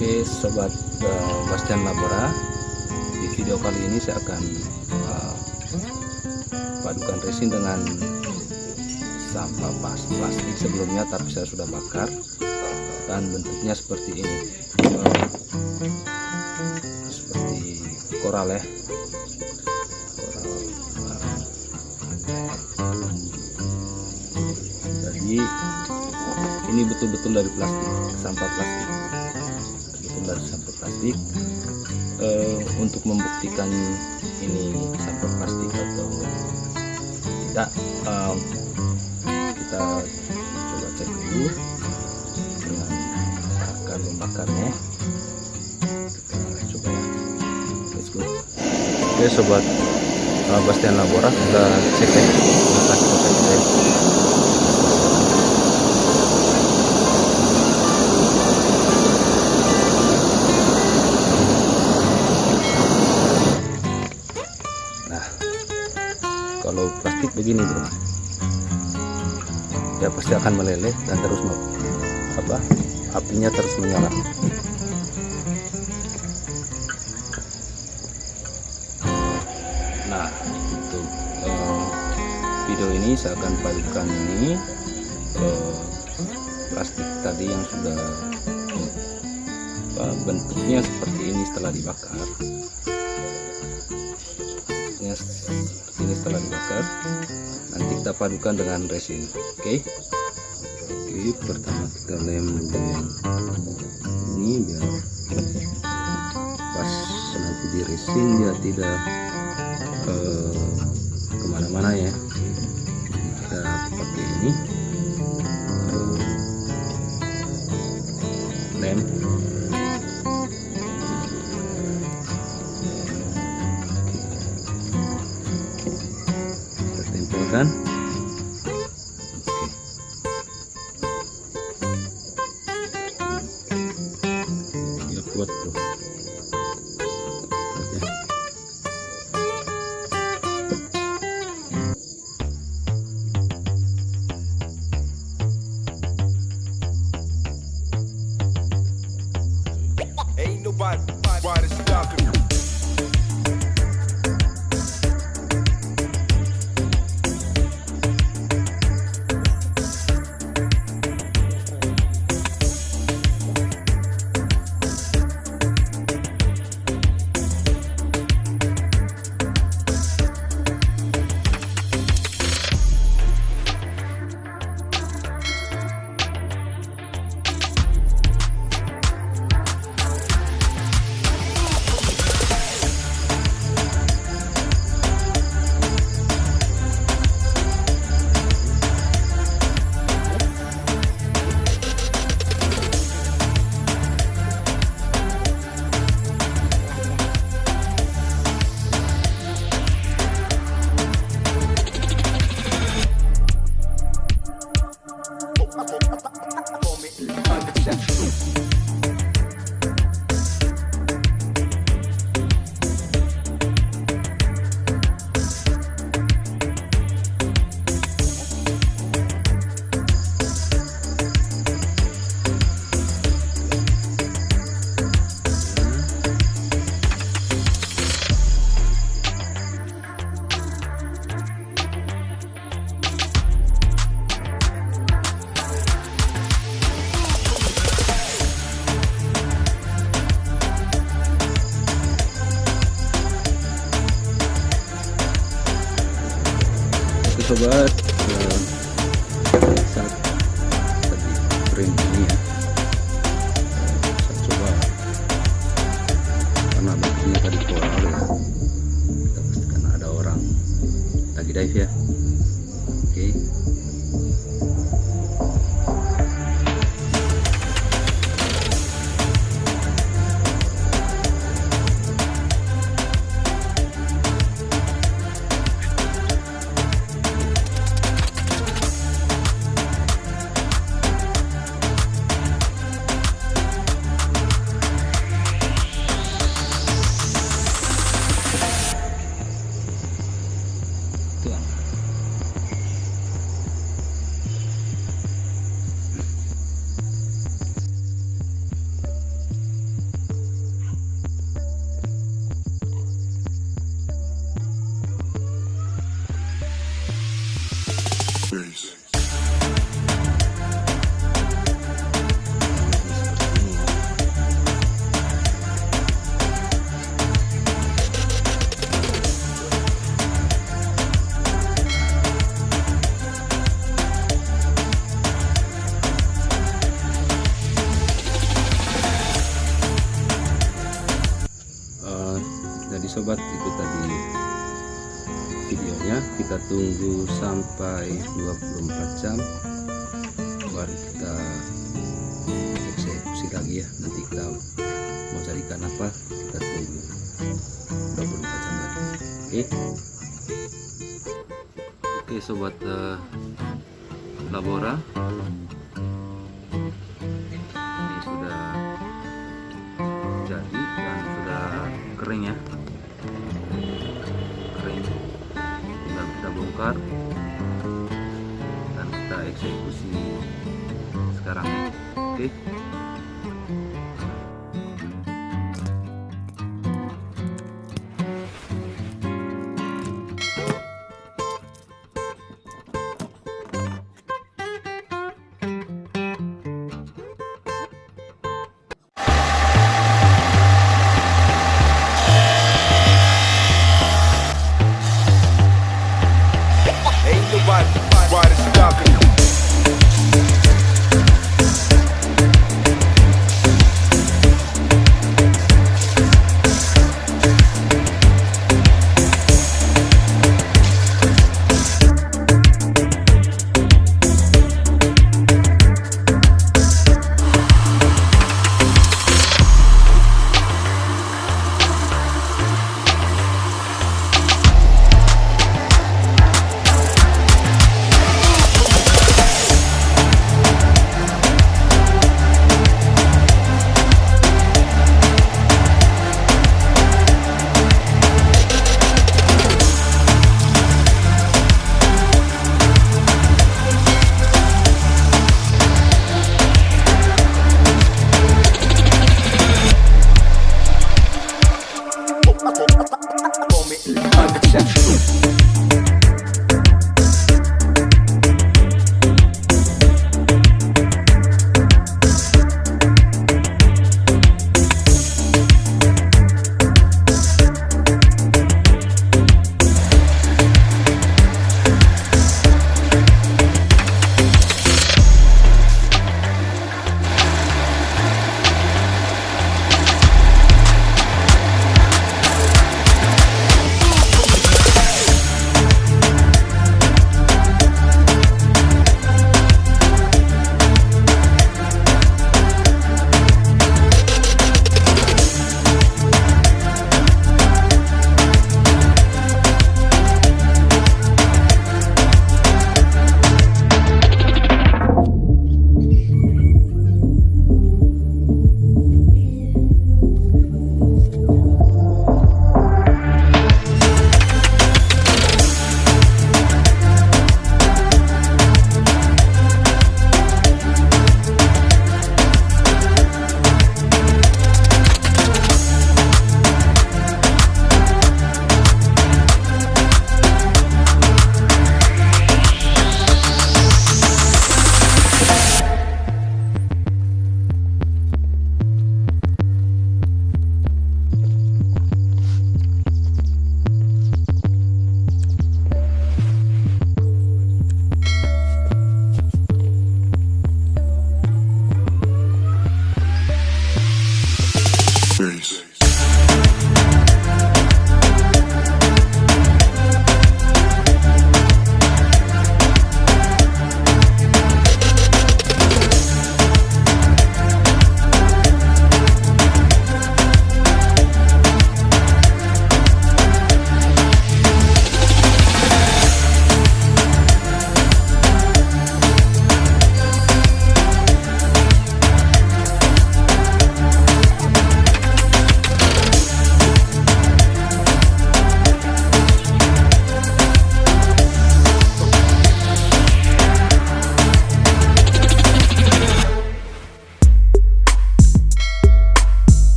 Oke sobat BASTIAN LABORA, di video kali ini saya akan padukan resin dengan sampah plastik sebelumnya, tapi saya sudah bakar dan bentuknya seperti ini, seperti koral ya, koral. Jadi ini betul-betul dari plastik, sampah plastik. Dari sampah plastik. Untuk membuktikan ini sampah plastik atau tidak, kita coba cek dulu dengan akan membakarnya. Kita coba ya, let's go. Oke sobat BASTIAN LABORA, kita cek ya lokasi kita. Kalau plastik begini bro, ya pasti akan meleleh dan terus apinya terus menyala. Nah untuk video ini saya akan padukan ini plastik tadi yang sudah bentuknya seperti ini setelah dibakar. Ini setelah dibakar, nanti kita padukan dengan resin. Oke, pertama kita lem dulu yang ini biar pas nanti di resin dia tidak kemana-mana ya. Kita pakai ini lem. Kan ya kuat bro. Ain't nobody stopping me. Sobat, saat tadi print ini ya, saya coba karena bentuknya tadi koral ya, kita pastikan ada orang lagi dive ya. Oke. sobat, itu tadi videonya. Kita tunggu sampai 24 jam baru kita eksekusi lagi ya. Nanti kita mau carikan apa, kita tunggu 24 jam lagi. Oke sobat Labora, ini sudah jadi dan sudah kering ya, kering. Tinggal kita bongkar dan kita eksekusi sekarang ya. Oke.